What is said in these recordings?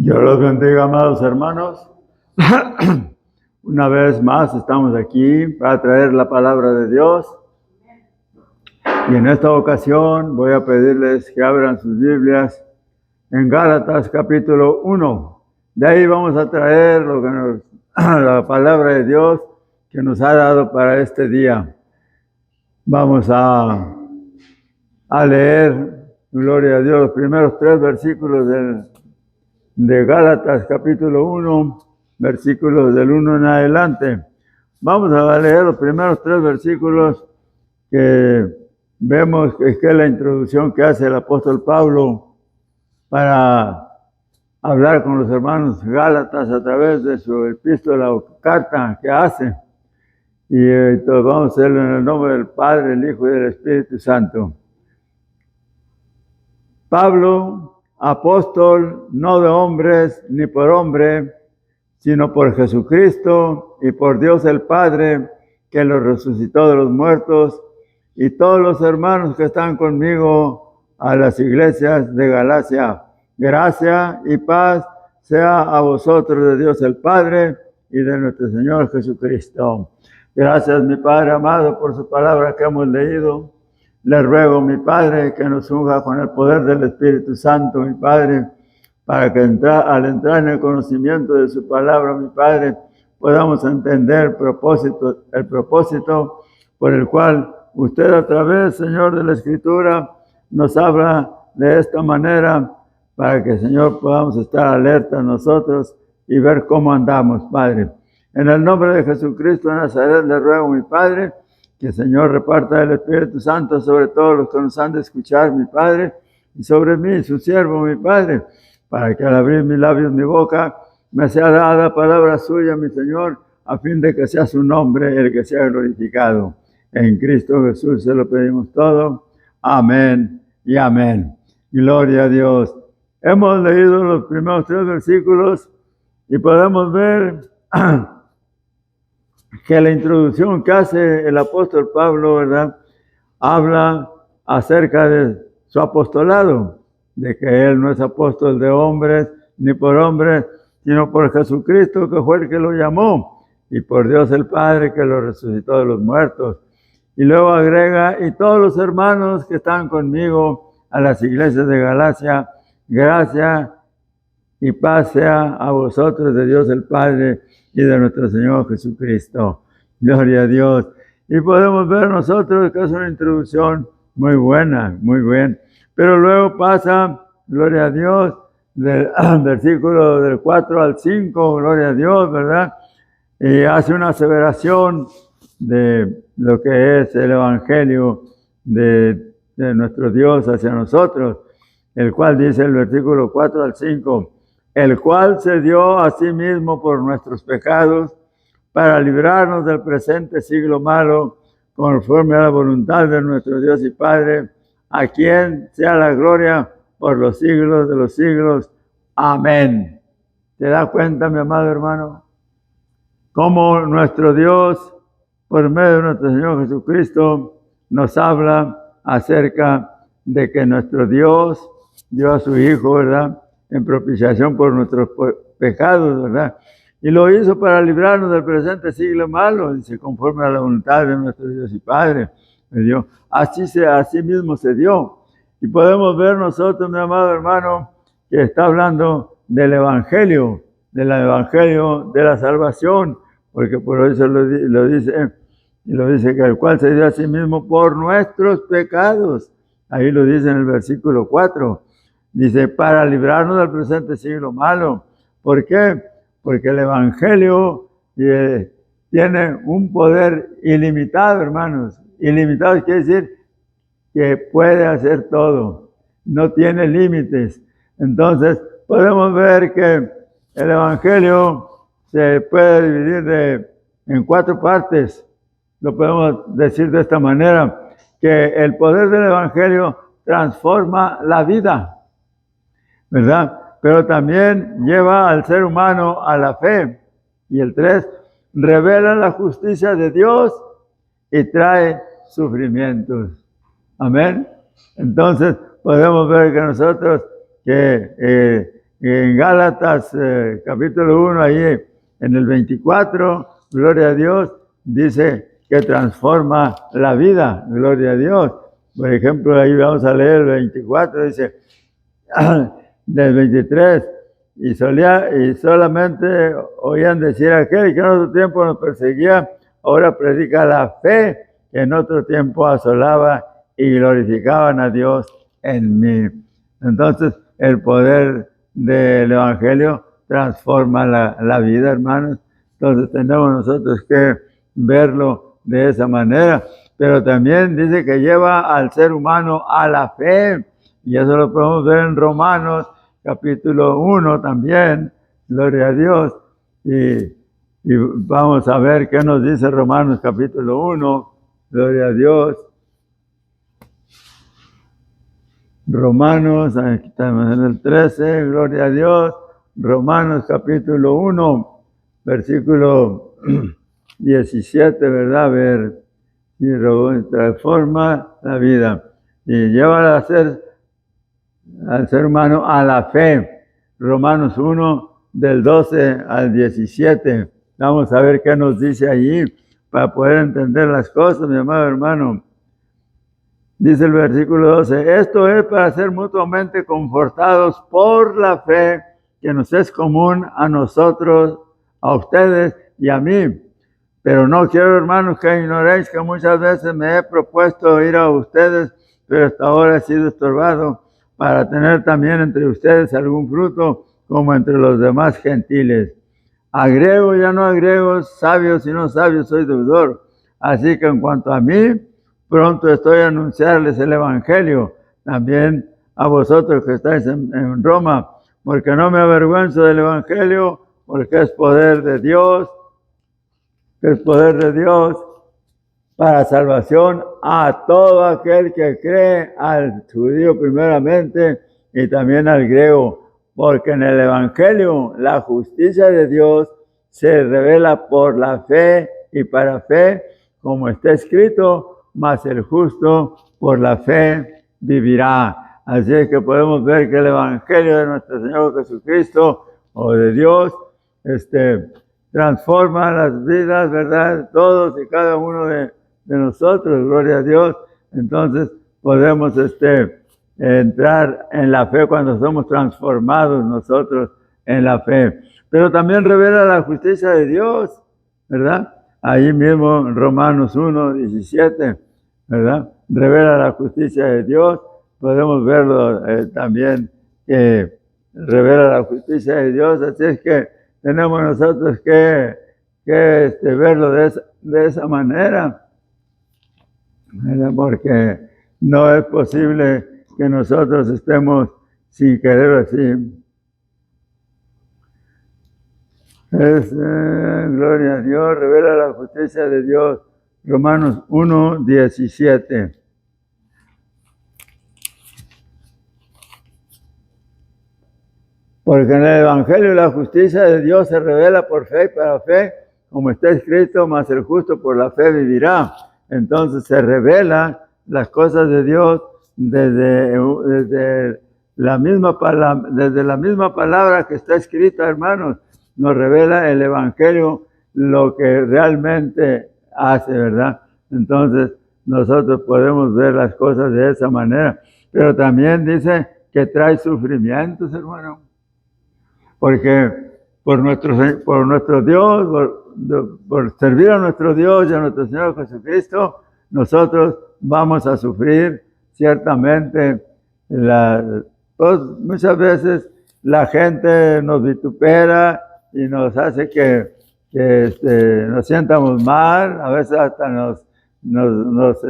Dios los bendiga, amados hermanos. Una vez más estamos aquí para traer la palabra de Dios. Y en esta ocasión voy a pedirles que abran sus Biblias en Gálatas capítulo 1. De ahí vamos a traer la palabra de Dios que nos ha dado para este día. Vamos a leer, gloria a Dios, los primeros 3 versículos de Gálatas capítulo 1, versículos del 1 en adelante. Vamos a leer los primeros 3 versículos que vemos que es la introducción que hace el apóstol Pablo para hablar con los hermanos Gálatas a través de su epístola o carta que hace. Y entonces vamos a hacerlo en el nombre del Padre, el Hijo y del Espíritu Santo. Pablo, apóstol, no de hombres ni por hombre, sino por Jesucristo y por Dios el Padre, que lo resucitó de los muertos, y todos los hermanos que están conmigo a las iglesias de Galacia. Gracia y paz sea a vosotros de Dios el Padre y de nuestro Señor Jesucristo. Gracias, mi Padre amado, por su palabra que hemos leído. Le ruego, mi Padre, que nos unja con el poder del Espíritu Santo, mi Padre, para que al entrar en el conocimiento de su palabra, mi Padre, podamos entender el propósito por el cual usted a través, Señor, de la Escritura nos habla de esta manera, para que, Señor, podamos estar alerta nosotros y ver cómo andamos, Padre. En el nombre de Jesucristo de Nazaret le ruego, mi Padre, que el Señor reparta el Espíritu Santo sobre todos los que nos han de escuchar, mi Padre, y sobre mí, su siervo, mi Padre, para que al abrir mis labios, mi boca, me sea dada palabra suya, mi Señor, a fin de que sea su nombre el que sea glorificado. En Cristo Jesús se lo pedimos todo. Amén y amén. Gloria a Dios. Hemos leído los primeros 3 versículos y podemos ver que la introducción que hace el apóstol Pablo, ¿verdad?, habla acerca de su apostolado, de que él no es apóstol de hombres ni por hombres, sino por Jesucristo, que fue el que lo llamó, y por Dios el Padre, que lo resucitó de los muertos. Y luego agrega, y todos los hermanos que están conmigo a las iglesias de Galacia, gracia y paz sea a vosotros de Dios el Padre y de nuestro Señor Jesucristo. Gloria a Dios. Y podemos ver nosotros que es una introducción muy buena, muy bien. Pero luego pasa, gloria a Dios, del versículo del 4 al 5, gloria a Dios, ¿verdad? Y hace una aseveración de lo que es el Evangelio de nuestro Dios hacia nosotros, el cual dice el versículo 4 al 5, el cual se dio a sí mismo por nuestros pecados, para librarnos del presente siglo malo, conforme a la voluntad de nuestro Dios y Padre, a quien sea la gloria por los siglos de los siglos. Amén. ¿Te das cuenta, mi amado hermano? Cómo nuestro Dios, por medio de nuestro Señor Jesucristo, nos habla acerca de que nuestro Dios dio a su Hijo, ¿verdad?, en propiciación por nuestros pecados, ¿verdad? Y lo hizo para librarnos del presente siglo malo, dice, conforme a la voluntad de nuestro Dios y Padre. Así mismo se dio. Y podemos ver nosotros, mi amado hermano, que está hablando del Evangelio de la salvación, porque por eso lo dice que el cual se dio a sí mismo por nuestros pecados. Ahí lo dice en el versículo 4. Dice, para librarnos del presente siglo malo. ¿Por qué? Porque el Evangelio tiene un poder ilimitado, hermanos. Ilimitado quiere decir que puede hacer todo. No tiene límites. Entonces, podemos ver que el Evangelio se puede dividir en 4 partes. Lo podemos decir de esta manera, que el poder del Evangelio transforma la vida, ¿verdad? Pero también lleva al ser humano a la fe. Y el 3, revela la justicia de Dios y trae sufrimientos. Amén. Entonces, podemos ver que nosotros, que en Gálatas capítulo 1, ahí en el 24, gloria a Dios, dice que transforma la vida, gloria a Dios. Por ejemplo, ahí vamos a leer el 24, dice, del 23, y solamente oían decir aquel que en otro tiempo nos perseguía, ahora predica la fe, que en otro tiempo asolaba y glorificaban a Dios en mí. Entonces, el poder del Evangelio transforma la vida, hermanos. Entonces, tenemos nosotros que verlo de esa manera. Pero también dice que lleva al ser humano a la fe. Y eso lo podemos ver en Romanos capítulo 1 también. Gloria a Dios. Y vamos a ver qué nos dice Romanos capítulo 1. Gloria a Dios. Romanos, aquí estamos en el 13, gloria a Dios. Romanos capítulo 1, versículo 17, ¿verdad? A ver, y transforma la vida y lleva al ser humano a la fe. Romanos 1, del 12 al 17. Vamos a ver qué nos dice allí para poder entender las cosas, mi amado hermano. Dice el versículo 12, esto es para ser mutuamente confortados por la fe que nos es común a nosotros, a ustedes y a mí. Pero no quiero, hermanos, que ignoréis que muchas veces me he propuesto ir a ustedes, pero hasta ahora he sido estorbado para tener también entre ustedes algún fruto como entre los demás gentiles. A griegos y a no a griegos, sabios y no sabios, soy deudor. Así que en cuanto a mí, pronto estoy a anunciarles el Evangelio, también a vosotros que estáis en Roma, porque no me avergüenzo del Evangelio, porque es poder de Dios, para salvación a todo aquel que cree, al judío primeramente y también al griego, porque en el Evangelio la justicia de Dios se revela por la fe y para fe, como está escrito, mas el justo por la fe vivirá. Así es que podemos ver que el Evangelio de nuestro Señor Jesucristo o de Dios transforma las vidas, ¿verdad? Todos y cada uno de nosotros, gloria a Dios. Entonces podemos entrar en la fe cuando somos transformados nosotros en la fe. Pero también revela la justicia de Dios, ¿verdad? Ahí mismo en Romanos 1, 17, ¿verdad? Revela la justicia de Dios. Podemos verlo también que revela la justicia de Dios. Así es que tenemos nosotros que verlo de esa manera, ¿verdad? Porque no es posible que nosotros estemos sin querer así. Gloria a Dios, revela la justicia de Dios. Romanos 1, 17. Porque en el Evangelio la justicia de Dios se revela por fe y para fe, como está escrito, mas el justo por la fe vivirá. Entonces se revelan las cosas de Dios desde la misma palabra que está escrita, hermanos. Nos revela el Evangelio lo que realmente hace, ¿verdad? Entonces nosotros podemos ver las cosas de esa manera. Pero también dice que trae sufrimientos, hermano. Porque por nuestro Dios, por servir a nuestro Dios y a nuestro Señor Jesucristo, nosotros vamos a sufrir ciertamente. Pues muchas veces la gente nos vitupera y nos hace que nos sientamos mal, a veces hasta nos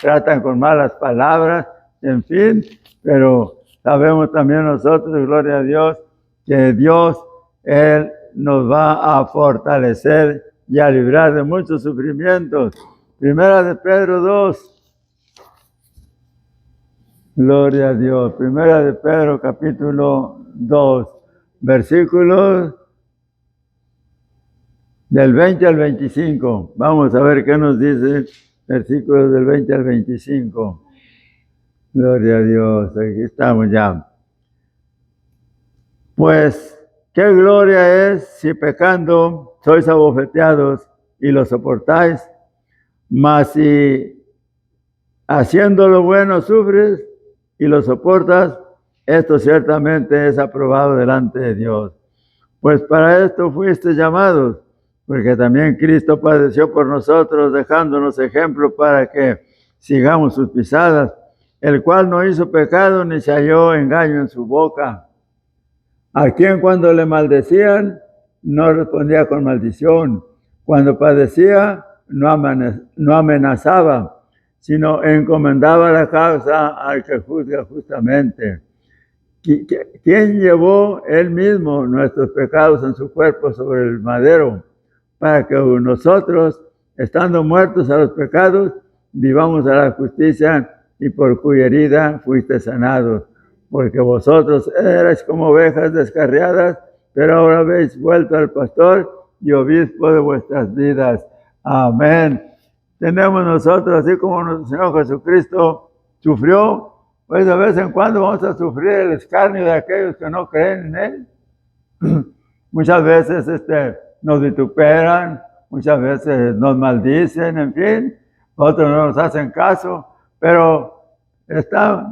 tratan con malas palabras, en fin, pero sabemos también nosotros, gloria a Dios, que Dios, Él nos va a fortalecer y a librar de muchos sufrimientos. Primera de Pedro 2. Gloria a Dios. Primera de Pedro capítulo 2, versículos del 20 al 25. Vamos a ver qué nos dice versículos del 20 al 25. Gloria a Dios. Aquí estamos ya. Pues, ¿qué gloria es si pecando sois abofeteados y lo soportáis? Mas si haciendo lo bueno sufres y lo soportas, esto ciertamente es aprobado delante de Dios. Pues para esto fuiste llamados, porque también Cristo padeció por nosotros, dejándonos ejemplo para que sigamos sus pisadas, el cual no hizo pecado ni se halló engaño en su boca, a quien cuando le maldecían no respondía con maldición, cuando padecía no amenazaba, sino encomendaba la causa al que juzga justamente. ¿Quién llevó él mismo nuestros pecados en su cuerpo sobre el madero, para que nosotros, estando muertos a los pecados, vivamos a la justicia, y por cuya herida fuiste sanados? Porque vosotros erais como ovejas descarriadas, pero ahora habéis vuelto al pastor y obispo de vuestras vidas. Amén. Tenemos nosotros, así como nuestro Señor Jesucristo sufrió, pues de vez en cuando vamos a sufrir el escarnio de aquellos que no creen en Él. Muchas veces nos vituperan, muchas veces nos maldicen, en fin, otros no nos hacen caso, pero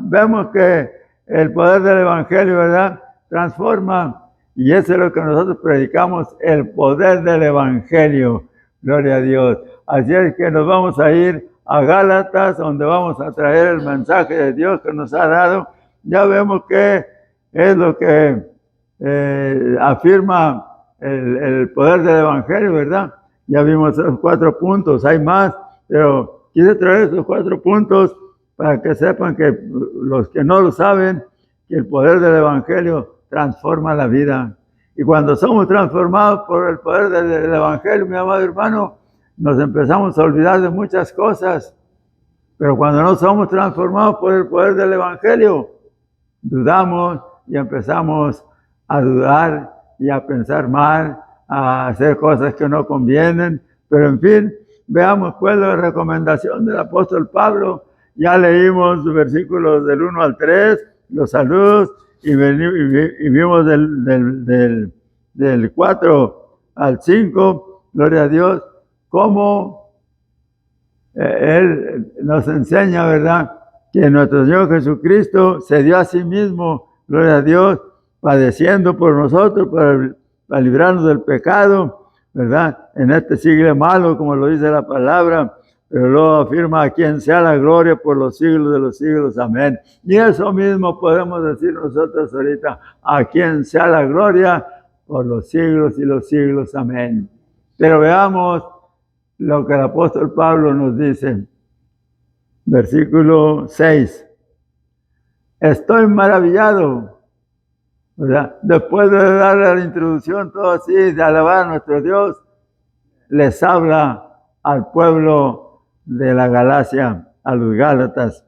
vemos que el poder del Evangelio, ¿verdad?, transforma, y eso es lo que nosotros predicamos, el poder del Evangelio. Gloria a Dios. Así es que nos vamos a ir a Gálatas, donde vamos a traer el mensaje de Dios que nos ha dado. Ya vemos que es lo que afirma el poder del Evangelio, ¿verdad? Ya vimos esos 4 puntos, hay más, pero quise traer esos 4 puntos para que sepan que los que no lo saben, que el poder del Evangelio transforma la vida. Y cuando somos transformados por el poder del Evangelio, mi amado hermano, nos empezamos a olvidar de muchas cosas. Pero cuando no somos transformados por el poder del Evangelio, dudamos y empezamos a dudar y a pensar mal, a hacer cosas que no convienen. Pero en fin, veamos pues la recomendación del apóstol Pablo. Ya leímos los versículos del 1 al 3, los saludos, y vimos del 4 al 5, gloria a Dios, cómo Él nos enseña, ¿verdad?, que nuestro Señor Jesucristo se dio a sí mismo, gloria a Dios, padeciendo por nosotros para librarnos del pecado, ¿verdad?, en este siglo malo, como lo dice la palabra, pero luego afirma: a quien sea la gloria por los siglos de los siglos, amén. Y eso mismo podemos decir nosotros ahorita: a quien sea la gloria por los siglos y los siglos, amén. Pero veamos lo que el apóstol Pablo nos dice. Versículo 6. Estoy maravillado, ¿verdad? Después de darle la introducción, todo así, de alabar a nuestro Dios, les habla al pueblo de la Galacia, a los Gálatas.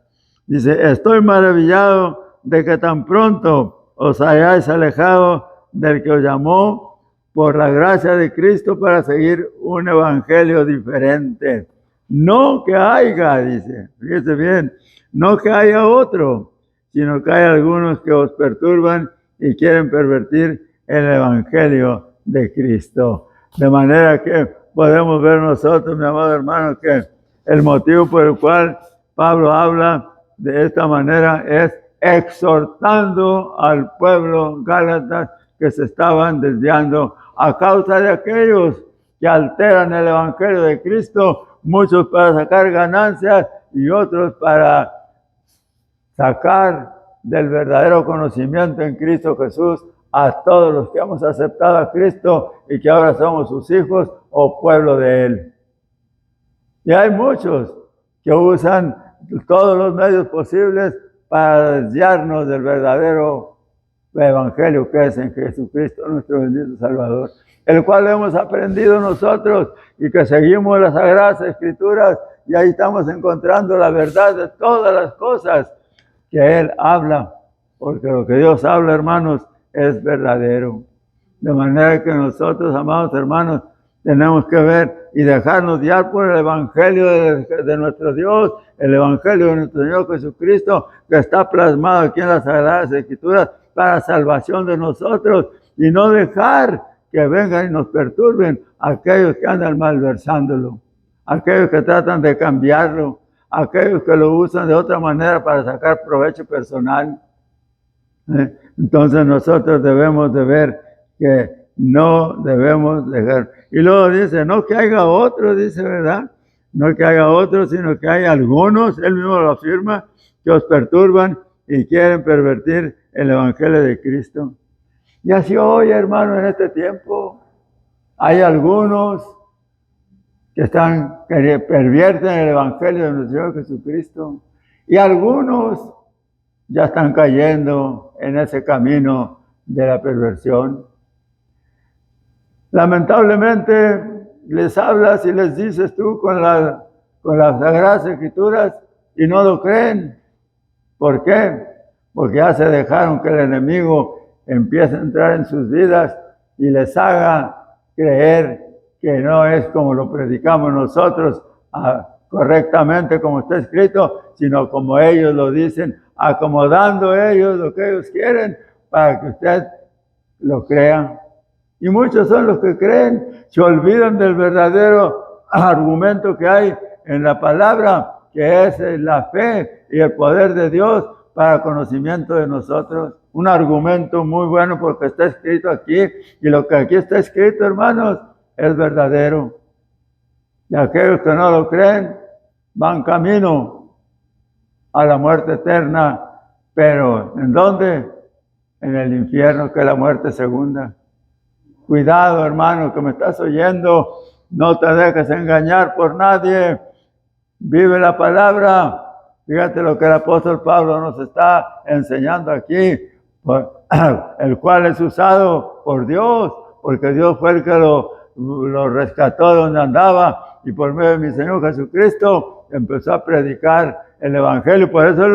Dice: estoy maravillado de que tan pronto os hayáis alejado del que os llamó por la gracia de Cristo para seguir un evangelio diferente. No que haya, dice, fíjese bien, no que haya otro, sino que hay algunos que os perturban y quieren pervertir el evangelio de Cristo. De manera que podemos ver nosotros, mi amado hermano, que el motivo por el cual Pablo habla de esta manera es exhortando al pueblo gálatas que se estaban desviando a causa de aquellos que alteran el evangelio de Cristo, muchos para sacar ganancias y otros para sacar del verdadero conocimiento en Cristo Jesús a todos los que hemos aceptado a Cristo y que ahora somos sus hijos o pueblo de Él. Y hay muchos que usan todos los medios posibles para desviarnos del verdadero evangelio que es en Jesucristo, nuestro bendito Salvador, el cual hemos aprendido nosotros y que seguimos las Sagradas Escrituras, y ahí estamos encontrando la verdad de todas las cosas que Él habla, porque lo que Dios habla, hermanos, es verdadero. De manera que nosotros, amados hermanos, tenemos que ver y dejarnos guiar por el evangelio de nuestro Dios, el evangelio de nuestro Señor Jesucristo, que está plasmado aquí en las Sagradas Escrituras, para salvación de nosotros y no dejar que vengan y nos perturben aquellos que andan malversándolo, aquellos que tratan de cambiarlo, aquellos que lo usan de otra manera para sacar provecho personal. Entonces nosotros debemos de ver que no debemos dejar. Y luego dice, no que haya otros, dice, ¿verdad? No que haya otros, sino que hay algunos, él mismo lo afirma, que os perturban y quieren pervertir el Evangelio de Cristo. Y así hoy, hermano, en este tiempo, hay algunos que pervierten el Evangelio de nuestro Señor Jesucristo. Y algunos ya están cayendo en ese camino de la perversión. Lamentablemente, les hablas y les dices tú con las Sagradas Escrituras y no lo creen. ¿Por qué? Porque ya se dejaron que el enemigo empiece a entrar en sus vidas y les haga creer que no es como lo predicamos nosotros correctamente como está escrito, sino como ellos lo dicen, acomodando ellos lo que ellos quieren para que usted lo crea. Y muchos son los que creen, se olvidan del verdadero argumento que hay en la palabra, que es la fe y el poder de Dios para conocimiento de nosotros. Un argumento muy bueno porque está escrito aquí, y lo que aquí está escrito, hermanos, es verdadero. Y aquellos que no lo creen van camino a la muerte eterna, pero ¿en dónde? En el infierno, que es la muerte segunda. Cuidado, hermano, que me estás oyendo, no te dejes engañar por nadie. Vive la palabra. Fíjate lo que el apóstol Pablo nos está enseñando aquí, el cual es usado por Dios, porque Dios fue el que lo rescató de donde andaba, y por medio de mi Señor Jesucristo empezó a predicar el Evangelio. Por eso él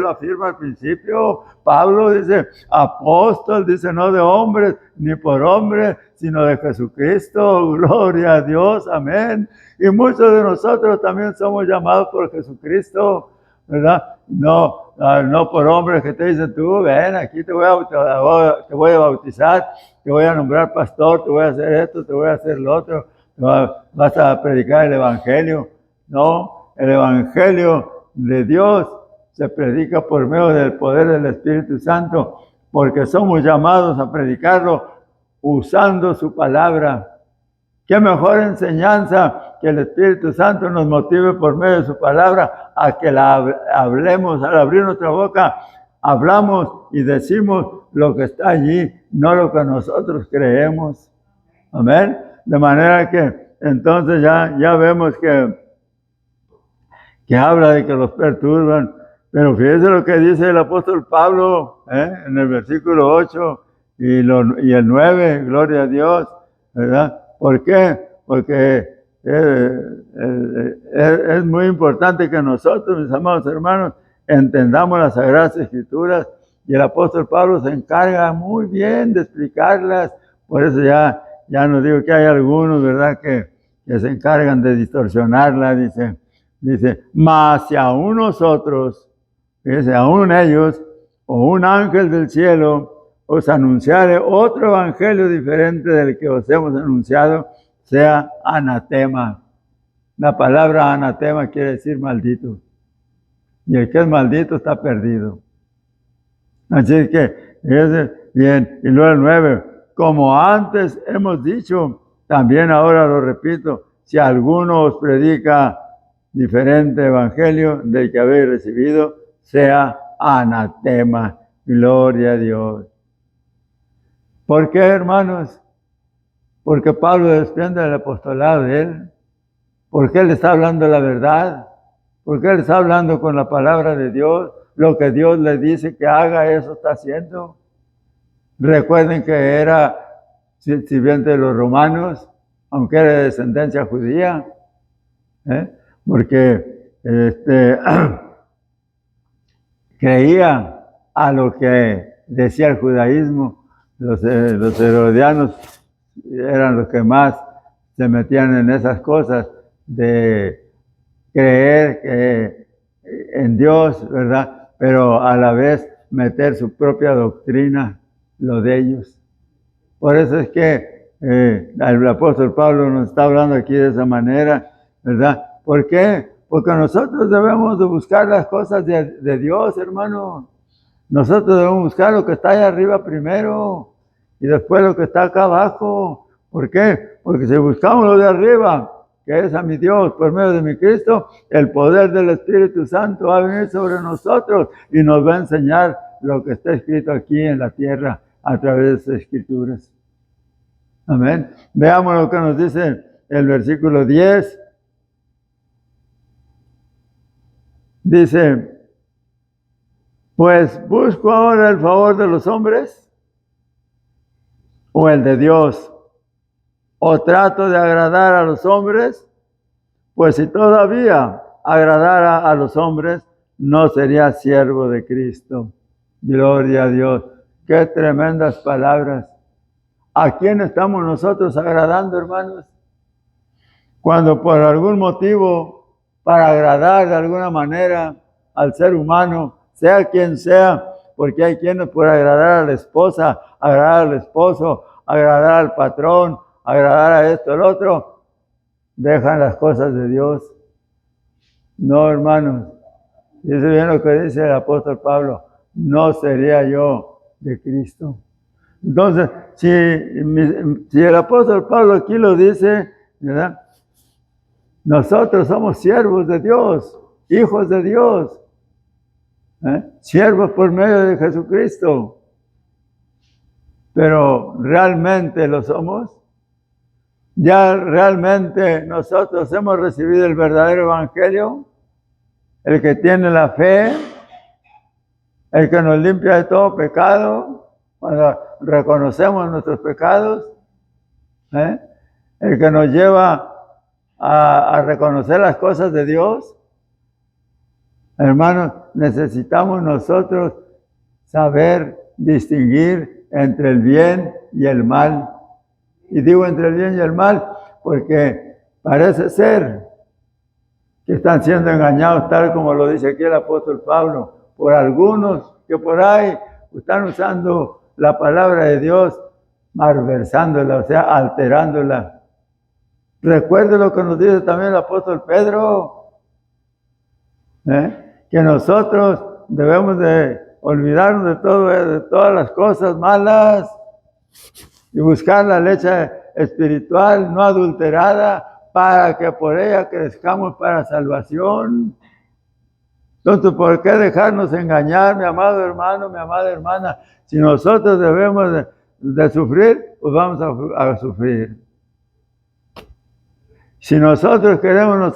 lo afirma al principio. Pablo dice, apóstol, dice, no de hombres, ni por hombres, sino de Jesucristo. Gloria a Dios, amén. Y muchos de nosotros también somos llamados por Jesucristo, ¿verdad? No por hombres que te dicen, tú ven, aquí te voy a bautizar, te voy a nombrar pastor, te voy a hacer esto, te voy a hacer lo otro, vas a predicar el Evangelio. No, el Evangelio de Dios se predica por medio del poder del Espíritu Santo, porque somos llamados a predicarlo usando su palabra. Qué mejor enseñanza que el Espíritu Santo nos motive por medio de su palabra a que la hablemos. Al abrir nuestra boca, hablamos y decimos lo que está allí, no lo que nosotros creemos. Amén. De manera que entonces ya vemos que habla de que los perturban. Pero fíjese lo que dice el apóstol Pablo en el versículo 8 y el 9, gloria a Dios, ¿verdad? ¿Por qué? Porque es muy importante que nosotros, mis amados hermanos, entendamos las Sagradas Escrituras, y el apóstol Pablo se encarga muy bien de explicarlas. Por eso ya nos digo que hay algunos, ¿verdad?, que se encargan de distorsionarlas. Dice, mas si aún nosotros, fíjese, aún ellos, o un ángel del cielo, os anunciare otro evangelio diferente del que os hemos anunciado, sea anatema. La palabra anatema quiere decir maldito. Y el que es maldito está perdido. Así que, fíjese bien. Y luego el 9, como antes hemos dicho, también ahora lo repito, si alguno os predica diferente evangelio del que habéis recibido, sea anatema. Gloria a Dios. ¿Por qué, hermanos? Porque Pablo desprende el apostolado de él. Porque él está hablando la verdad. Porque él está hablando con la palabra de Dios. Lo que Dios le dice que haga, eso está haciendo. Recuerden que era sirviente de los romanos, aunque era de descendencia judía. Porque creía a lo que decía el judaísmo. Los herodianos eran los que más se metían en esas cosas de creer en Dios, ¿verdad? Pero a la vez meter su propia doctrina, lo de ellos. Por eso es que el apóstol Pablo nos está hablando aquí de esa manera, ¿verdad? ¿Por qué? Porque nosotros debemos de buscar las cosas de Dios, hermano. Nosotros debemos buscar lo que está allá arriba primero y después lo que está acá abajo. ¿Por qué? Porque si buscamos lo de arriba, que es a mi Dios por medio de mi Cristo, el poder del Espíritu Santo va a venir sobre nosotros y nos va a enseñar lo que está escrito aquí en la tierra a través de estas escrituras. Amén. Veamos lo que nos dice el versículo 10. Dice, pues busco ahora el favor de los hombres o el de Dios, o trato de agradar a los hombres, pues si todavía agradara a los hombres, no sería siervo de Cristo. Gloria a Dios. Qué tremendas palabras. ¿A quién estamos nosotros agradando, hermanos? Cuando por algún motivo, para agradar de alguna manera al ser humano, sea quien sea, porque hay quienes por agradar a la esposa, agradar al esposo, agradar al patrón, agradar a esto, el otro, dejan las cosas de Dios. No, hermanos, dice bien lo que dice el apóstol Pablo, no sería yo de Cristo. Entonces, si el apóstol Pablo aquí lo dice, ¿verdad? Nosotros somos siervos de Dios, hijos de Dios, siervos por medio de Jesucristo. Pero ¿realmente lo somos? ¿Ya realmente nosotros hemos recibido el verdadero evangelio? El que tiene la fe, el que nos limpia de todo pecado, cuando reconocemos nuestros pecados, el que nos lleva a reconocer las cosas de Dios. Hermanos, necesitamos nosotros saber distinguir entre el bien y el mal. Y digo entre el bien y el mal porque parece ser que están siendo engañados, tal como lo dice aquí el apóstol Pablo, por algunos que por ahí están usando la palabra de Dios, malversándola, o sea, alterándola. Recuerde lo que nos dice también el apóstol Pedro, que nosotros debemos de olvidarnos de todas las cosas malas y buscar la leche espiritual no adulterada para que por ella crezcamos para salvación. Entonces, ¿por qué dejarnos engañar, mi amado hermano, mi amada hermana? Si nosotros debemos de sufrir, pues vamos a sufrir. Si nosotros queremos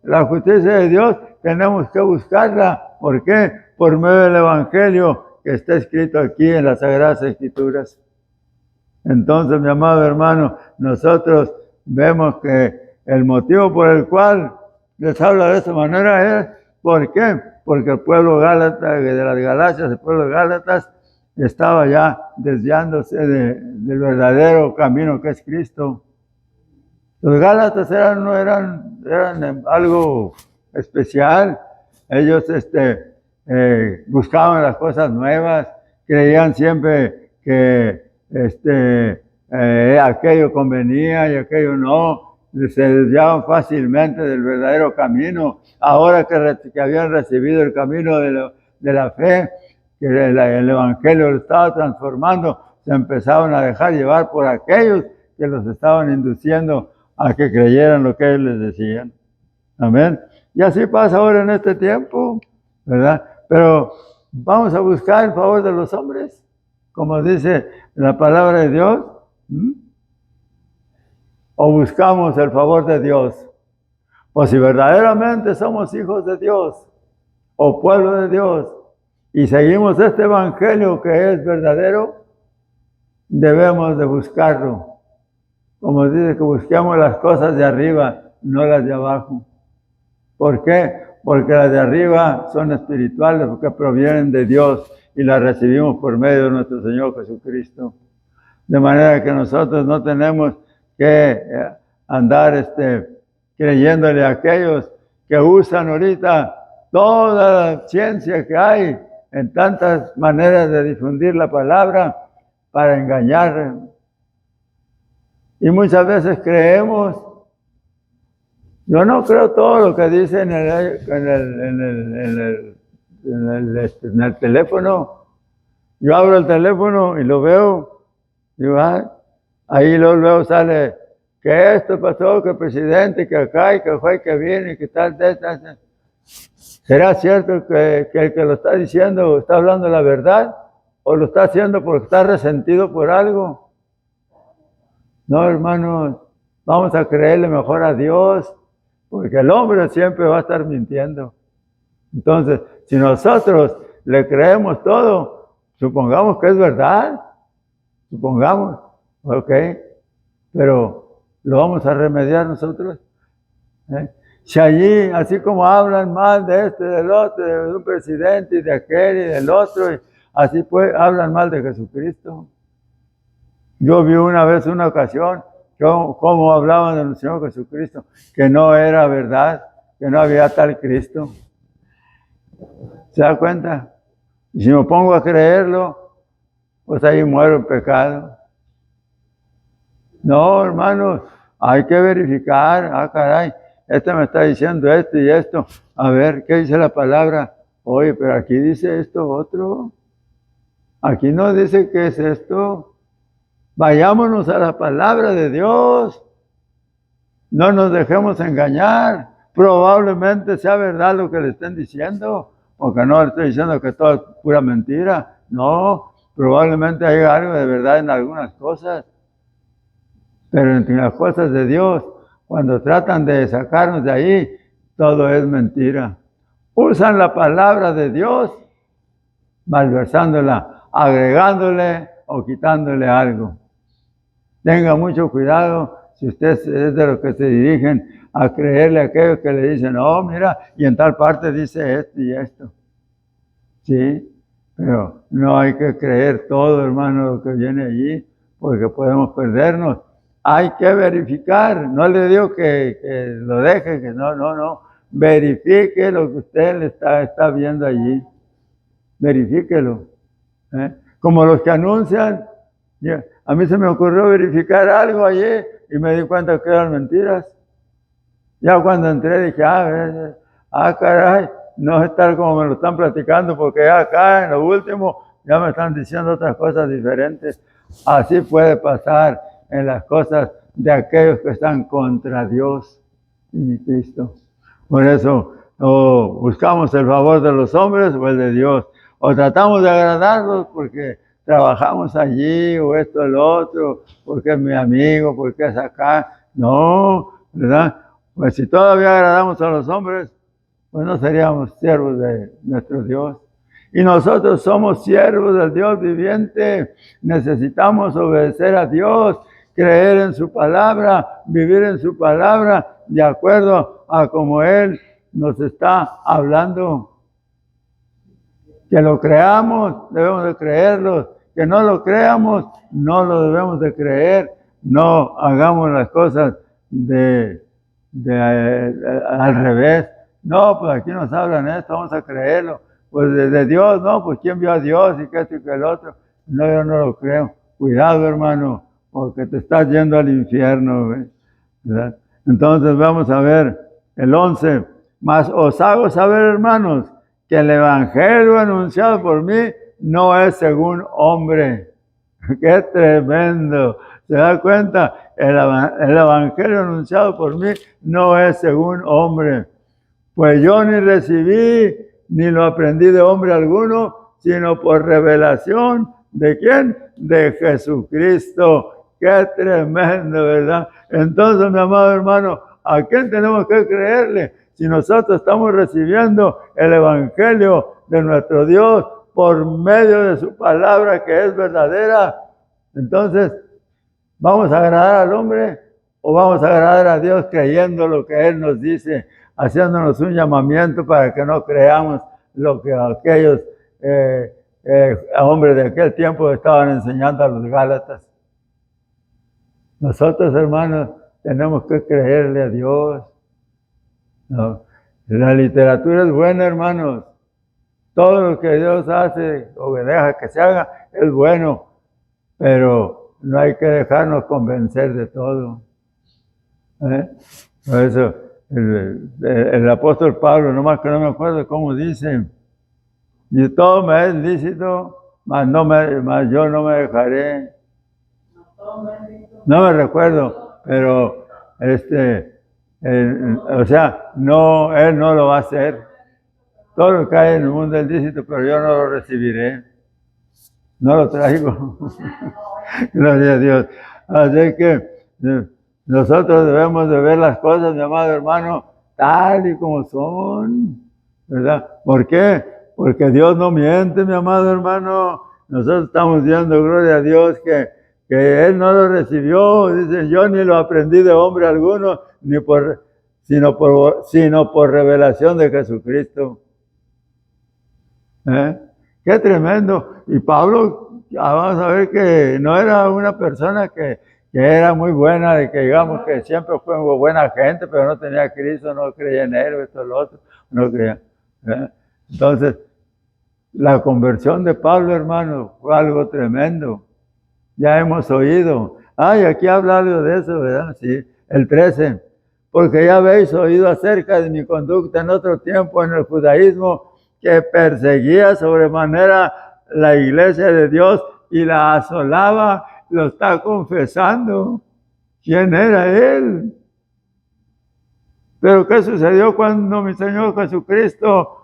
la justicia de Dios, tenemos que buscarla. ¿Por qué? Por medio del Evangelio que está escrito aquí en las Sagradas Escrituras. Entonces, mi amado hermano, nosotros vemos que el motivo por el cual les habla de esta manera es, ¿por qué? Porque el pueblo Gálata, de las Galacias, el pueblo de Gálatas, estaba ya desviándose del verdadero camino que es Cristo. Los Gálatas eran algo especial. Ellos buscaban las cosas nuevas, creían siempre que aquello convenía y aquello no, se desviaban fácilmente del verdadero camino. Ahora que habían recibido el camino de la fe, que el Evangelio lo estaba transformando, se empezaban a dejar llevar por aquellos que los estaban induciendo a que creyeran lo que ellos les decían. Amén. Y así pasa ahora en este tiempo, ¿verdad? Pero vamos a buscar el favor de los hombres, como dice la palabra de Dios, o buscamos el favor de Dios. O si verdaderamente somos hijos de Dios o pueblo de Dios y seguimos este evangelio que es verdadero, debemos de buscarlo. Como dice que busquemos las cosas de arriba, no las de abajo. ¿Por qué? Porque las de arriba son espirituales, porque provienen de Dios y las recibimos por medio de nuestro Señor Jesucristo. De manera que nosotros no tenemos que andar creyéndole a aquellos que usan ahorita toda la ciencia que hay en tantas maneras de difundir la palabra para engañar. Y muchas veces creemos. Yo no creo todo lo que dice en el teléfono. Yo abro el teléfono y lo veo. Digo, ahí luego sale que esto pasó, que el presidente, que acá, y que fue, que viene, y que tal. ¿Será cierto que el que lo está diciendo está hablando la verdad? ¿O lo está haciendo porque está resentido por algo? No, hermanos, vamos a creerle mejor a Dios, porque el hombre siempre va a estar mintiendo. Entonces, si nosotros le creemos todo, supongamos que es verdad, supongamos, ok, pero ¿lo vamos a remediar nosotros? Si allí, así como hablan mal de este, del otro, de un presidente y de aquel y del otro, así pues hablan mal de Jesucristo. Yo vi una vez, una ocasión, cómo hablaban del Señor Jesucristo, que no era verdad, que no había tal Cristo. ¿Se da cuenta? Y si me pongo a creerlo, pues ahí muero en pecado. No, hermanos, hay que verificar. Caray, este me está diciendo esto y esto. A ver, ¿qué dice la palabra? Oye, pero aquí dice esto otro. Aquí no dice qué es esto. Vayámonos a la palabra de Dios. No nos dejemos engañar. Probablemente sea verdad lo que le estén diciendo, porque no le estoy diciendo que todo es pura mentira. No, probablemente hay algo de verdad en algunas cosas. Pero entre las cosas de Dios, cuando tratan de sacarnos de ahí, todo es mentira. Usan la palabra de Dios, malversándola, agregándole o quitándole algo. Tenga mucho cuidado si usted es de los que se dirigen a creerle a aquellos que le dicen, oh, mira, y en tal parte dice esto y esto. Sí, pero no hay que creer todo, hermano, lo que viene allí, porque podemos perdernos. Hay que verificar, no le digo que lo deje, que no. Verifique lo que usted le está viendo allí. Verifíquelo. Como los que anuncian, a mí se me ocurrió verificar algo allí y me di cuenta que eran mentiras. Ya cuando entré dije, caray, no es tal como me lo están platicando, porque acá en lo último ya me están diciendo otras cosas diferentes. Así puede pasar en las cosas de aquellos que están contra Dios y Cristo. Por eso, o buscamos el favor de los hombres o el de Dios, o tratamos de agradarlos porque trabajamos allí, o esto, o lo otro, porque es mi amigo, porque es acá. No, ¿verdad? Pues si todavía agradamos a los hombres, pues no seríamos siervos de nuestro Dios. Y nosotros somos siervos del Dios viviente. Necesitamos obedecer a Dios, creer en su palabra, vivir en su palabra, de acuerdo a como Él nos está hablando. Que lo creamos, debemos de creerlo. Que no lo creamos, no lo debemos de creer. No hagamos las cosas al revés. No, pues aquí nos hablan esto, vamos a creerlo. Pues de Dios, no, pues ¿quién vio a Dios y que esto y que el otro? No, yo no lo creo. Cuidado, hermano, porque te estás yendo al infierno, ¿verdad? Entonces vamos a ver el 11. Mas os hago saber, hermanos, que el evangelio anunciado por mí no es según hombre. ¡Qué tremendo! ¿Se da cuenta? El evangelio anunciado por mí no es según hombre. Pues yo ni recibí ni lo aprendí de hombre alguno, sino por revelación ¿de quién? De Jesucristo. ¡Qué tremendo!, ¿verdad? Entonces, mi amado hermano, ¿a quién tenemos que creerle? Si nosotros estamos recibiendo el evangelio de nuestro Dios por medio de su palabra que es verdadera, entonces, ¿vamos a agradar al hombre o vamos a agradar a Dios creyendo lo que Él nos dice, haciéndonos un llamamiento para que no creamos lo que aquellos hombres de aquel tiempo estaban enseñando a los Gálatas? Nosotros, hermanos, tenemos que creerle a Dios. ¿No? La literatura es buena, hermanos, Todo lo que Dios hace o que deja que se haga es bueno, pero no hay que dejarnos convencer de todo. Por eso el apóstol Pablo, nomás que no me acuerdo cómo dice, y todo me es lícito, mas yo no me dejaré. No me recuerdo, pero o sea, no, él no lo va a hacer. Todo lo que hay en el mundo es lícito, pero yo no lo recibiré. No lo traigo. Gloria a Dios. Así que nosotros debemos de ver las cosas, mi amado hermano, tal y como son, ¿verdad? ¿Por qué? Porque Dios no miente, mi amado hermano. Nosotros estamos viendo, gloria a Dios, que Él no lo recibió. Dice, yo ni lo aprendí de hombre alguno, sino por revelación de Jesucristo. Qué tremendo. Y Pablo, vamos a ver que no era una persona que era muy buena, de que digamos que siempre fue buena gente, pero no tenía a Cristo, no creía en Él, esto, lo otro, no creía. Entonces, la conversión de Pablo, hermano, fue algo tremendo. Ya hemos oído. Ay, aquí habla algo de eso, ¿verdad? Sí, el 13. Porque ya habéis oído acerca de mi conducta en otro tiempo en el judaísmo, que perseguía sobremanera la iglesia de Dios y la asolaba. Lo está confesando. ¿Quién era él? Pero ¿qué sucedió cuando mi Señor Jesucristo,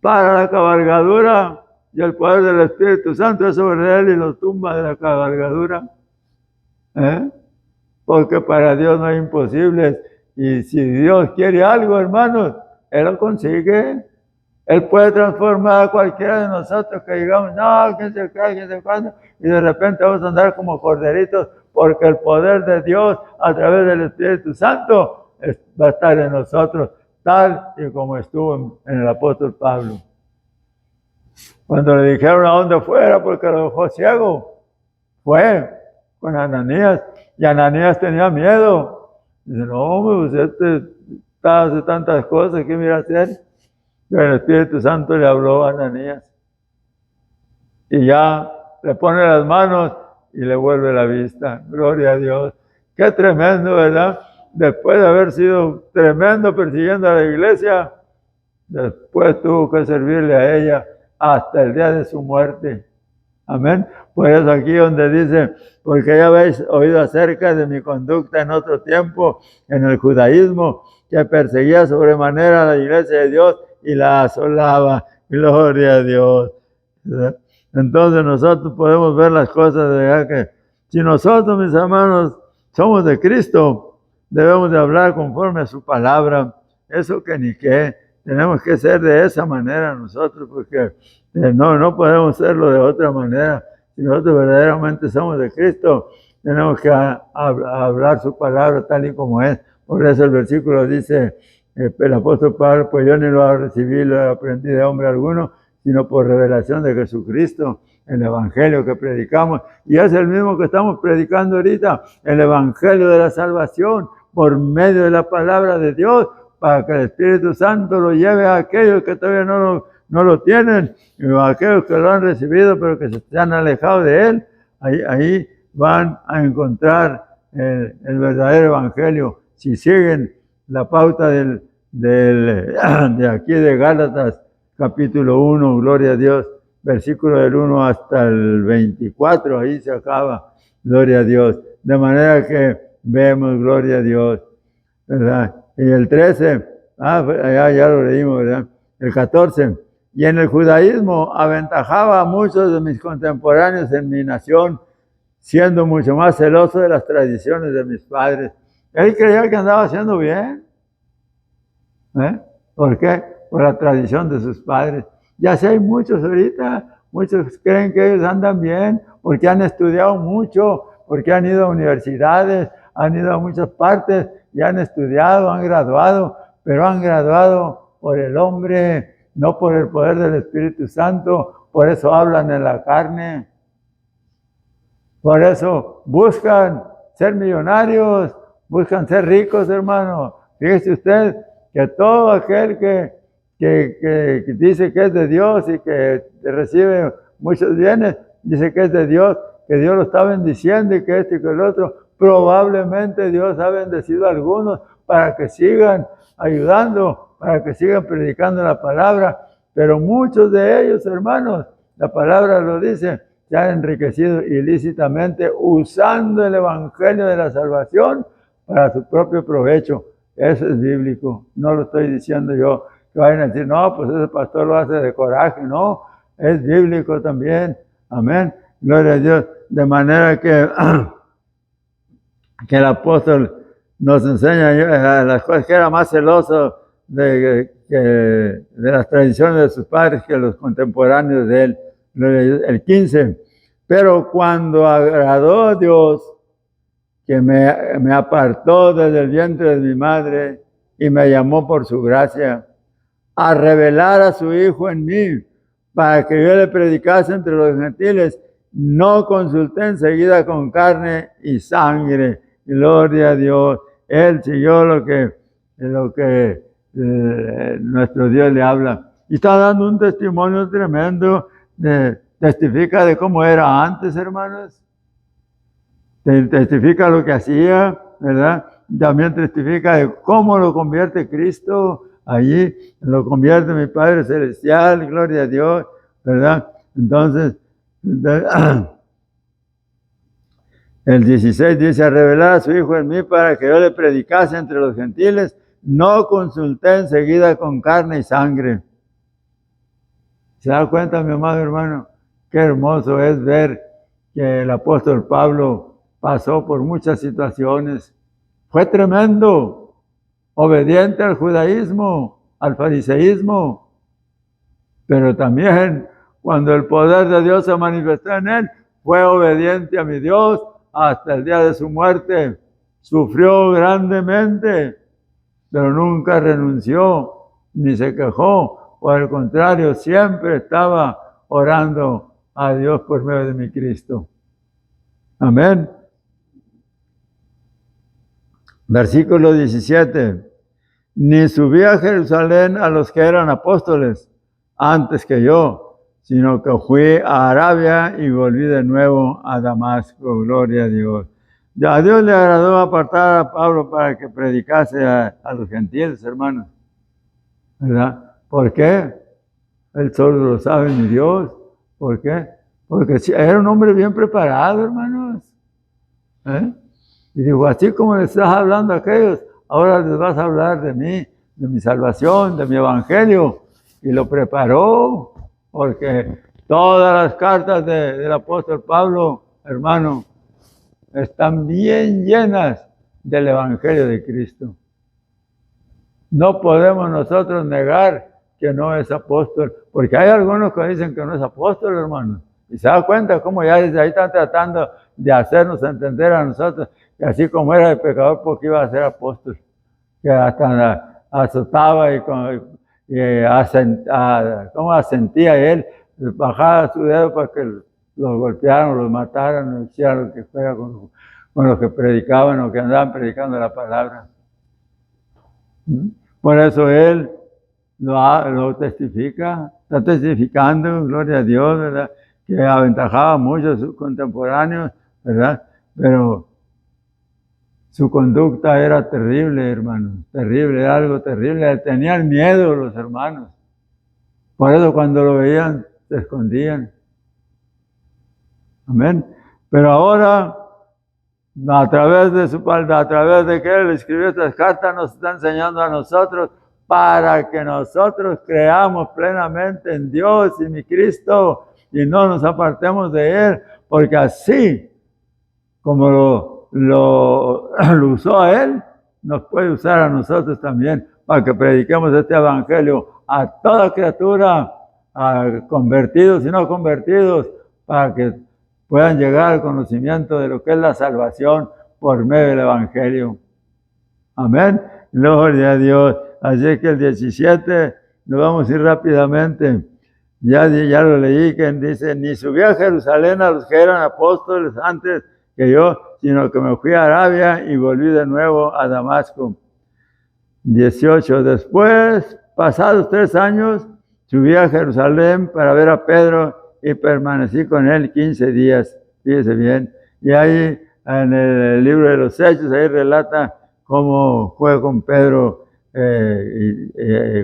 para la cabalgadura y el poder del Espíritu Santo es sobre él y lo tumba de la cabalgadura? Porque para Dios no hay imposibles. Y si Dios quiere algo, hermanos, Él lo consigue. Él puede transformar a cualquiera de nosotros que digamos, no, que se cae, que se cuando, y de repente vamos a andar como corderitos, porque el poder de Dios a través del Espíritu Santo va a estar en nosotros, tal y como estuvo en el apóstol Pablo. Cuando le dijeron a dónde fuera porque lo dejó ciego, fue con Ananías, y Ananías tenía miedo. Dice, no, pues hace tantas cosas, ¿qué mira hacer? Pero el Espíritu Santo le habló a Ananías y ya le pone las manos y le vuelve la vista. Gloria a Dios. Qué tremendo, ¿verdad? Después de haber sido tremendo persiguiendo a la iglesia, después tuvo que servirle a ella hasta el día de su muerte. Amén. Por eso aquí donde dice, porque ya habéis oído acerca de mi conducta en otro tiempo en el judaísmo, que perseguía sobremanera a la iglesia de Dios y la asolaba. Gloria a Dios. Entonces nosotros podemos ver las cosas de que si nosotros, mis hermanos, somos de Cristo, debemos de hablar conforme a su palabra. Eso que ni qué. Tenemos que ser de esa manera nosotros, porque no podemos serlo de otra manera. Si nosotros verdaderamente somos de Cristo, tenemos que hablar su palabra tal y como es. Por eso el versículo dice, el apóstol Pablo, pues yo ni lo recibí, lo aprendí de hombre alguno, sino por revelación de Jesucristo, el evangelio que predicamos. Y es el mismo que estamos predicando ahorita, el evangelio de la salvación, por medio de la palabra de Dios, para que el Espíritu Santo lo lleve a aquellos que todavía no lo tienen, y a aquellos que lo han recibido, pero que se han alejado de Él. Ahí van a encontrar el verdadero evangelio. Si siguen la pauta de aquí de Gálatas, capítulo 1, gloria a Dios, versículo del 1 hasta el 24, ahí se acaba, gloria a Dios. De manera que vemos, gloria a Dios, ¿verdad? Y el 13, ya lo leímos, ¿verdad? El 14, y en el judaísmo aventajaba a muchos de mis contemporáneos en mi nación, siendo mucho más celoso de las tradiciones de mis padres. Él creía que andaba haciendo bien. ¿Por qué? Por la tradición de sus padres. Ya sé, hay muchos ahorita, muchos creen que ellos andan bien porque han estudiado mucho, porque han ido a universidades, han ido a muchas partes y han estudiado, han graduado, pero han graduado por el hombre, no por el poder del Espíritu Santo. Por eso hablan en la carne. Por eso buscan ser millonarios, buscan ser ricos, hermano. Fíjese usted que todo aquel que que dice que es de Dios y que recibe muchos bienes, dice que es de Dios, que Dios lo está bendiciendo y que esto y que el otro. Probablemente Dios ha bendecido a algunos para que sigan ayudando, para que sigan predicando la palabra, pero muchos de ellos, hermanos, la palabra lo dice, se han enriquecido ilícitamente usando el evangelio de la salvación para su propio provecho. Eso es bíblico, no lo estoy diciendo yo, que vayan a decir, no, pues ese pastor lo hace de coraje, no, es bíblico también, amén, gloria a Dios, de manera que el apóstol nos enseña las cosas, que era más celoso de las tradiciones de sus padres que los contemporáneos de él. El 15, pero cuando agradó a Dios, que me apartó desde el vientre de mi madre y me llamó por su gracia, a revelar a su Hijo en mí, para que yo le predicase entre los gentiles, no consulté enseguida con carne y sangre. Gloria a Dios. Él siguió lo que nuestro Dios le habla. Y está dando un testimonio tremendo, testifica de cómo era antes, hermanos. Testifica lo que hacía, ¿verdad? También testifica de cómo lo convierte Cristo. Allí lo convierte mi Padre Celestial, gloria a Dios, ¿verdad? Entonces, el 16 dice, a revelar a su Hijo en mí para que yo le predicase entre los gentiles, no consulté enseguida con carne y sangre. ¿Se da cuenta, mi amado hermano? Qué hermoso es ver que el apóstol Pablo pasó por muchas situaciones. Fue tremendo, obediente al judaísmo, al fariseísmo, pero también cuando el poder de Dios se manifestó en él, fue obediente a mi Dios hasta el día de su muerte. Sufrió grandemente, pero nunca renunció ni se quejó. Por el contrario, siempre estaba orando a Dios por medio de mi Cristo. Amén. Versículo 17. Ni subí a Jerusalén a los que eran apóstoles antes que yo, sino que fui a Arabia y volví de nuevo a Damasco. Gloria a Dios. A Dios le agradó apartar a Pablo para que predicase a los gentiles, hermanos. ¿Verdad? ¿Por qué? Él solo lo sabe, mi Dios. ¿Por qué? Porque era un hombre bien preparado, hermanos. Y digo, así como les estás hablando a aquellos, ahora les vas a hablar de mí, de mi salvación, de mi evangelio. Y lo preparó, porque todas las cartas del apóstol Pablo, hermano, están bien llenas del evangelio de Cristo. No podemos nosotros negar que no es apóstol, porque hay algunos que dicen que no es apóstol, hermano. Y se da cuenta cómo ya desde ahí están tratando de hacernos entender a nosotros que así como era el pecador, porque iba a ser apóstol. Que hasta azotaba cómo asentía él, bajaba su dedo para que los golpearan, los mataran, hicieran lo que fuera con los que predicaban o que andaban predicando la palabra. Por eso él lo testifica, está testificando, gloria a Dios, ¿verdad? Que aventajaba mucho a sus contemporáneos, ¿verdad? Pero su conducta era terrible, hermano, terrible, era algo terrible. Tenían miedo los hermanos. Por eso cuando lo veían, se escondían. Amén. Pero ahora, a través de que él escribió estas cartas, nos está enseñando a nosotros para que nosotros creamos plenamente en Dios y mi Cristo y no nos apartemos de él, porque así como lo usó a él, nos puede usar a nosotros también para que prediquemos este evangelio a toda criatura, a convertidos y no convertidos, para que puedan llegar al conocimiento de lo que es la salvación por medio del evangelio. Amén. Gloria a Dios. Así que el 17, nos vamos a ir rápidamente. Ya lo leí, que dice, ni subí a Jerusalén a los que eran apóstoles antes que yo, sino que me fui a Arabia y volví de nuevo a Damasco. 18. Después pasados 3 años, subí a Jerusalén para ver a Pedro y permanecí con él 15 días. Fíjese bien. Y ahí en el libro de los Hechos, ahí relata cómo fue con Pedro,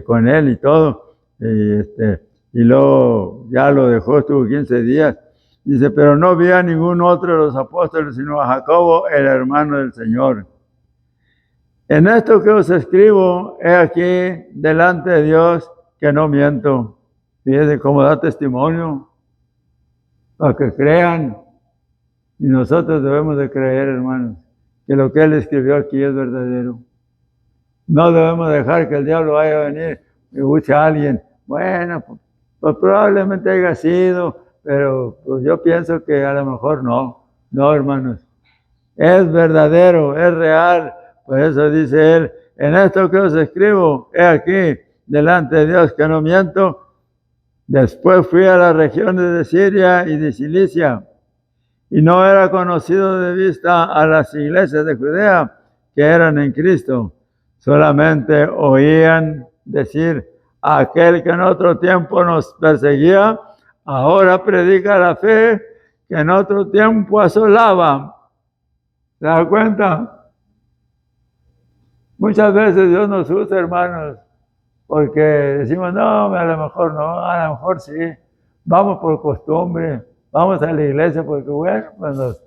con él y todo. Y luego ya lo dejó, estuvo 15 días. Dice, pero no vi a ningún otro de los apóstoles, sino a Jacobo, el hermano del Señor. En esto que os escribo, he aquí, delante de Dios, que no miento. Fíjense cómo da testimonio, para que crean. Y nosotros debemos de creer, hermanos, que lo que él escribió aquí es verdadero. No debemos dejar que el diablo vaya a venir y busque a alguien. Bueno, pues probablemente haya sido, pero pues yo pienso que a lo mejor no. No, hermanos. Es verdadero, es real. Por eso dice él, en esto que os escribo, he aquí, delante de Dios que no miento. Después fui a las regiones de Siria y de Cilicia, y no era conocido de vista a las iglesias de Judea que eran en Cristo. Solamente oían decir, aquel que en otro tiempo nos perseguía, ahora predica la fe que en otro tiempo asolaba. ¿Se da cuenta? Muchas veces Dios nos usa, hermanos, porque decimos, no, a lo mejor no, a lo mejor sí. Vamos por costumbre, vamos a la iglesia porque, bueno, pues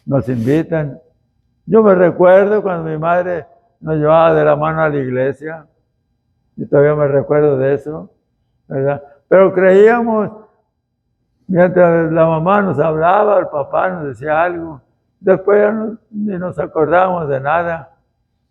nos invitan. Yo me recuerdo cuando mi madre nos llevaba de la mano a la iglesia, y todavía me recuerdo de eso, ¿verdad? Pero creíamos, mientras la mamá nos hablaba, el papá nos decía algo, después ya ni nos acordábamos de nada.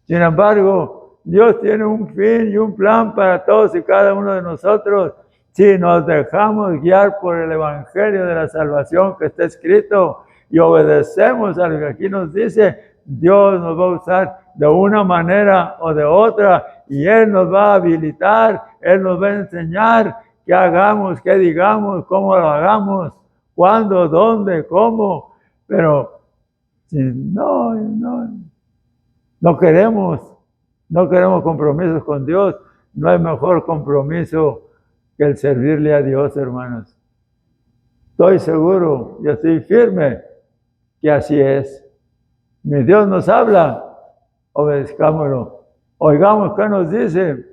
Sin embargo, Dios tiene un fin y un plan para todos y cada uno de nosotros si nos dejamos guiar por el Evangelio de la salvación que está escrito y obedecemos a lo que aquí nos dice. Dios nos va a usar de una manera o de otra y Él nos va a habilitar, Él nos va a enseñar qué hagamos, qué digamos, cómo lo hagamos, cuándo, dónde, cómo. Pero si no queremos compromisos con Dios. No hay mejor compromiso que el servirle a Dios, hermanos. Estoy seguro y estoy firme que así es. Mi Dios nos habla, obedezcámoslo. Oigamos qué nos dice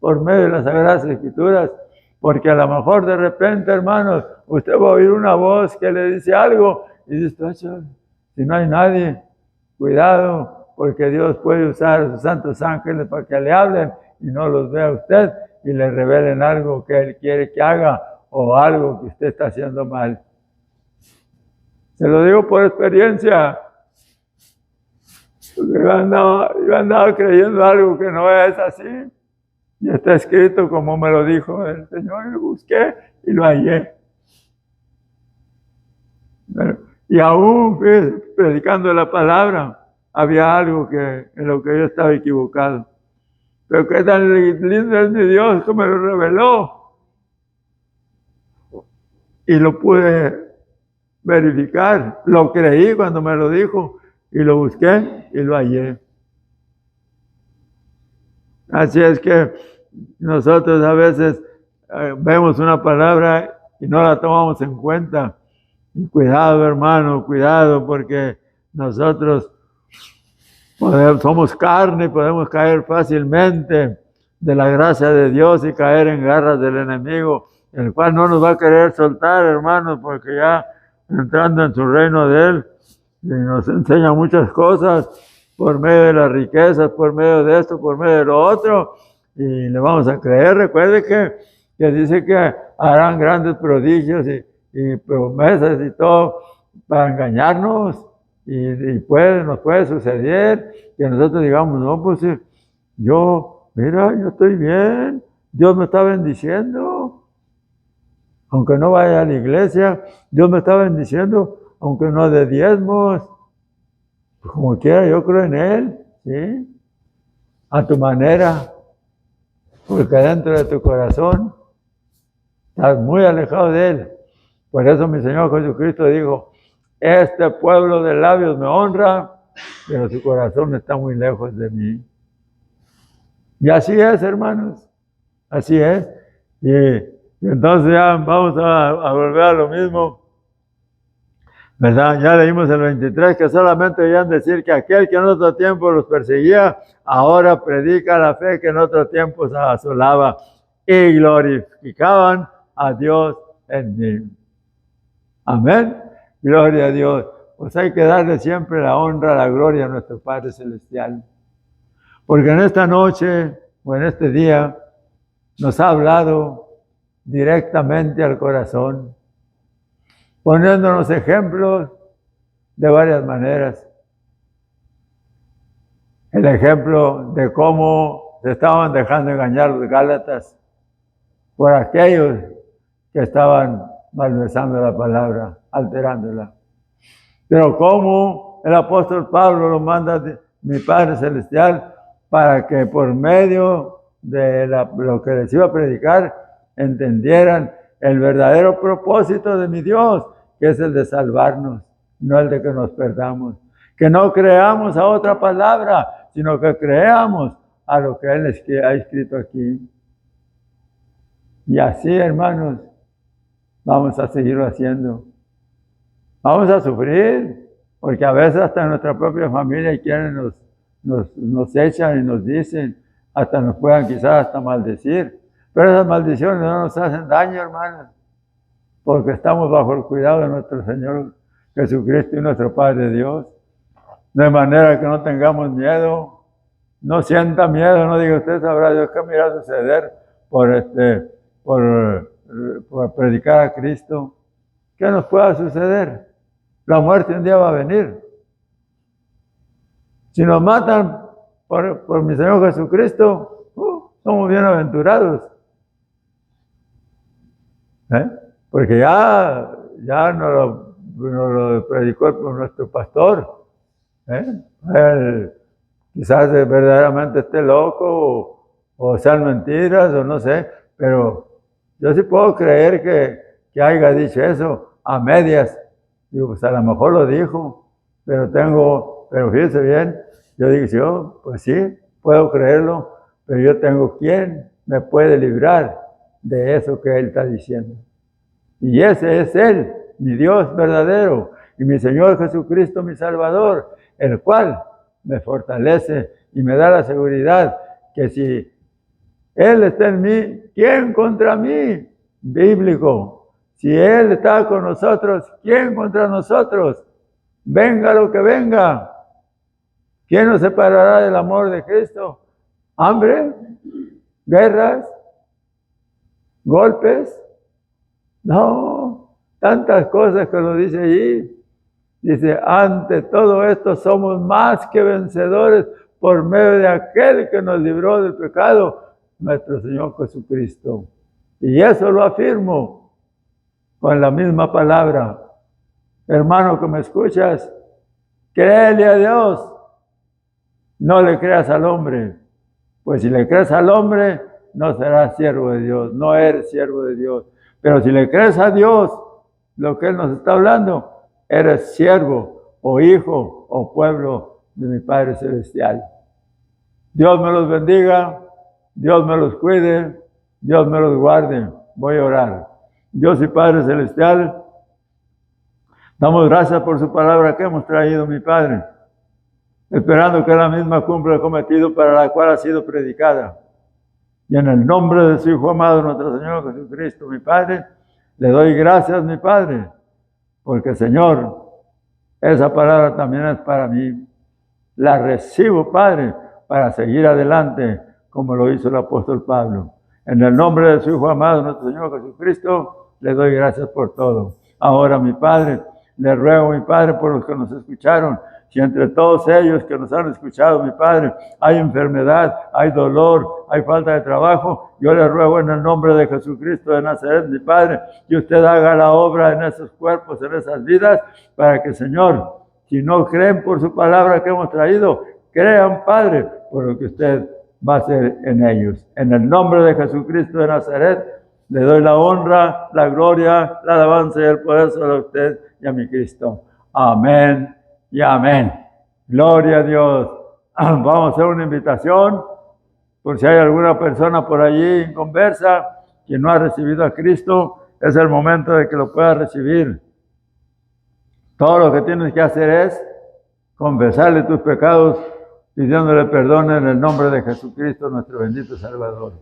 por medio de las Sagradas Escrituras, porque a lo mejor de repente, hermanos, usted va a oír una voz que le dice algo y dice, si no hay nadie, cuidado, porque Dios puede usar a sus santos ángeles para que le hablen y no los vea usted y le revelen algo que Él quiere que haga o algo que usted está haciendo mal. Se lo digo por experiencia. Yo andaba creyendo algo que no es así y está escrito como me lo dijo el Señor y lo busqué y lo hallé. Y aún predicando la palabra, había algo en lo que yo estaba equivocado. Pero qué tan lindo es mi Dios que me lo reveló. Y lo pude verificar. Lo creí cuando me lo dijo. Y lo busqué y lo hallé. Así es que nosotros a veces vemos una palabra y no la tomamos en cuenta. Y cuidado, hermano, cuidado, porque nosotros somos carne y podemos caer fácilmente de la gracia de Dios y caer en garras del enemigo, el cual no nos va a querer soltar, hermanos, porque ya entrando en su reino de Él, y nos enseña muchas cosas por medio de las riquezas, por medio de esto, por medio de lo otro, y le vamos a creer. Recuerde que dice que harán grandes prodigios y promesas y todo para engañarnos. Y nos puede suceder que nosotros digamos, no, pues yo estoy bien, Dios me está bendiciendo, aunque no vaya a la iglesia, Dios me está bendiciendo, aunque no dé diezmos, pues como quiera, yo creo en Él, ¿sí? A tu manera, porque dentro de tu corazón estás muy alejado de Él. Por eso mi Señor Jesucristo dijo, este pueblo de labios me honra, pero su corazón está muy lejos de mí. Y así es, hermanos. Así es. Y entonces ya vamos a volver a lo mismo, ¿verdad? Ya leímos el 23, que solamente debían decir que aquel que en otro tiempo los perseguía, ahora predica la fe que en otro tiempo se asolaba, y glorificaban a Dios en mí. Amén. Gloria a Dios. Pues hay que darle siempre la honra, la gloria a nuestro Padre Celestial. Porque en esta noche o en este día nos ha hablado directamente al corazón, poniéndonos ejemplos de varias maneras. El ejemplo de cómo se estaban dejando engañar los Gálatas por aquellos que estaban malversando la palabra, alterándola. Pero cómo el apóstol Pablo lo manda mi Padre Celestial para que por medio de lo que les iba a predicar entendieran el verdadero propósito de mi Dios, que es el de salvarnos, no el de que nos perdamos. Que no creamos a otra palabra, sino que creamos a lo que Él ha escrito aquí. Y así, hermanos, vamos a seguirlo haciendo. Vamos a sufrir, porque a veces hasta en nuestra propia familia hay quienes nos echan y nos dicen, hasta nos puedan quizás hasta maldecir. Pero esas maldiciones no nos hacen daño, hermanos, porque estamos bajo el cuidado de nuestro Señor Jesucristo y nuestro Padre Dios. De manera que no tengamos miedo, no sienta miedo, no diga usted, sabrá Dios qué me irá a suceder por predicar a Cristo. ¿Qué nos pueda suceder? La muerte un día va a venir. Si nos matan por mi Señor Jesucristo, somos bienaventurados. Porque ya nos lo predicó nuestro pastor. Él quizás verdaderamente esté loco o sean mentiras o no sé, pero yo sí puedo creer que haya dicho eso a medias. Digo, pues a lo mejor lo dijo, pero fíjese bien, yo digo, pues sí, puedo creerlo, pero yo tengo quien me puede librar de eso que él está diciendo. Y ese es Él, mi Dios verdadero, y mi Señor Jesucristo, mi Salvador, el cual me fortalece y me da la seguridad que si Él está en mí, ¿quién contra mí? Bíblico. Si Él está con nosotros, ¿quién contra nosotros? Venga lo que venga. ¿Quién nos separará del amor de Cristo? ¿Hambre? ¿Guerras? ¿Golpes? No, tantas cosas que lo dice allí. Dice, ante todo esto somos más que vencedores por medio de aquel que nos libró del pecado, nuestro Señor Jesucristo. Y eso lo afirmo con la misma palabra. Hermano que me escuchas, créele a Dios, no le creas al hombre, pues si le crees al hombre, no serás siervo de Dios, no eres siervo de Dios. Pero si le crees a Dios, lo que Él nos está hablando, eres siervo o hijo o pueblo de mi Padre Celestial. Dios me los bendiga, Dios me los cuide, Dios me los guarde. Voy a orar. Dios y Padre Celestial, damos gracias por su palabra que hemos traído, mi Padre, esperando que la misma cumpla el cometido para la cual ha sido predicada. Y en el nombre de su Hijo amado, nuestro Señor Jesucristo, mi Padre, le doy gracias, mi Padre, porque, Señor, esa palabra también es para mí. La recibo, Padre, para seguir adelante, como lo hizo el apóstol Pablo. En el nombre de su Hijo amado, nuestro Señor Jesucristo, le doy gracias por todo. Ahora, mi Padre, le ruego, mi Padre, por los que nos escucharon, si entre todos ellos que nos han escuchado, mi Padre, hay enfermedad, hay dolor, hay falta de trabajo, yo le ruego en el nombre de Jesucristo de Nazaret, mi Padre, que usted haga la obra en esos cuerpos, en esas vidas, para que, Señor, si no creen por su palabra que hemos traído, crean, Padre, por lo que usted va a hacer en ellos. En el nombre de Jesucristo de Nazaret, le doy la honra, la gloria, la alabanza y el poder sobre usted y a mi Cristo. Amén y amén. Gloria a Dios. Vamos a hacer una invitación. por si hay alguna persona por allí inconversa que no ha recibido a Cristo, es el momento de que lo pueda recibir. Todo lo que tienes que hacer es confesarle tus pecados, pidiéndole perdón en el nombre de Jesucristo, nuestro bendito Salvador.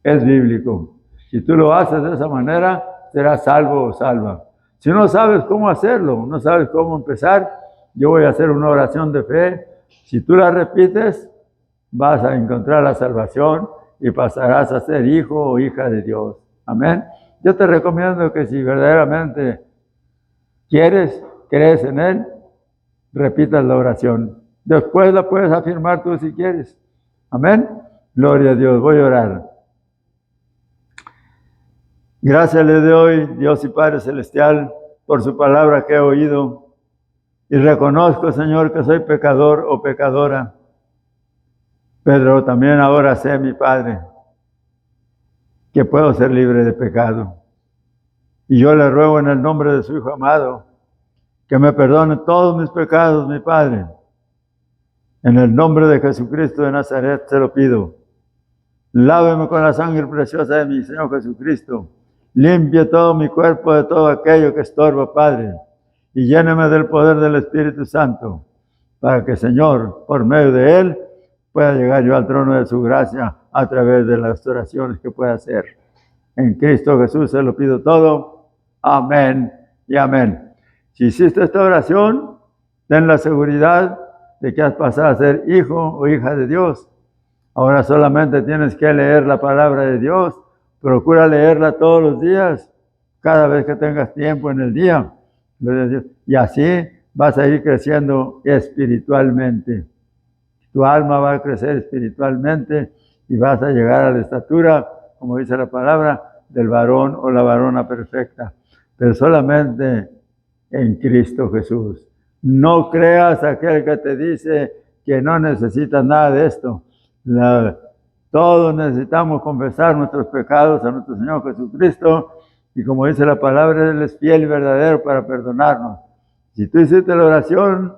Es bíblico. Si tú lo haces de esa manera, serás salvo o salva. Si no sabes cómo hacerlo, no sabes cómo empezar, yo voy a hacer una oración de fe. Si tú la repites, vas a encontrar la salvación y pasarás a ser hijo o hija de Dios. Amén. Yo te recomiendo que si verdaderamente quieres, crees en Él, repitas la oración. Después la puedes afirmar tú si quieres. Amén. Gloria a Dios. Voy a orar. Gracias le doy, Dios y Padre Celestial, por su palabra que he oído. Y reconozco, Señor, que soy pecador o pecadora. Pero también ahora sé, mi Padre, que puedo ser libre de pecado. Y yo le ruego en el nombre de su Hijo amado, que me perdone todos mis pecados, mi Padre. En el nombre de Jesucristo de Nazaret se lo pido. Láveme con la sangre preciosa de mi Señor Jesucristo. Limpie todo mi cuerpo de todo aquello que estorba, Padre. Y lléneme del poder del Espíritu Santo, para que, Señor, por medio de Él, pueda llegar yo al trono de su gracia a través de las oraciones que pueda hacer. En Cristo Jesús se lo pido todo. Amén y amén. Si hiciste esta oración, ten la seguridad de que has pasado a ser hijo o hija de Dios. Ahora solamente tienes que leer la palabra de Dios. Procura leerla todos los días, cada vez que tengas tiempo en el día. Y así vas a ir creciendo espiritualmente. Tu alma va a crecer espiritualmente y vas a llegar a la estatura, como dice la palabra, del varón o la varona perfecta. Pero solamente en Cristo Jesús. No creas a aquel que te dice que no necesitas nada de esto. Todos necesitamos confesar nuestros pecados a nuestro Señor Jesucristo, y como dice la palabra, Él es fiel y verdadero para perdonarnos. Si tú hiciste la oración,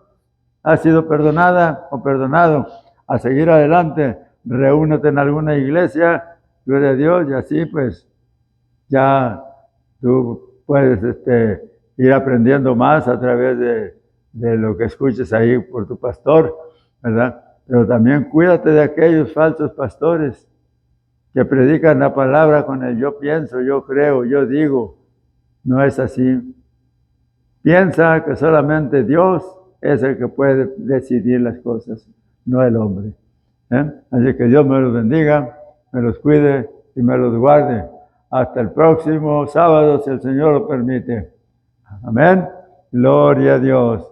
has sido perdonada o perdonado, a seguir adelante, reúnete en alguna iglesia, gloria a Dios, y así pues ya tú puedes ir aprendiendo más a través de lo que escuches ahí por tu pastor, ¿verdad? Pero también cuídate de aquellos falsos pastores que predican la palabra con el yo pienso, yo creo, yo digo. No es así. Piensa que solamente Dios es el que puede decidir las cosas, no el hombre. Así que Dios me los bendiga, me los cuide y me los guarde. Hasta el próximo sábado, si el Señor lo permite. Amén. Gloria a Dios.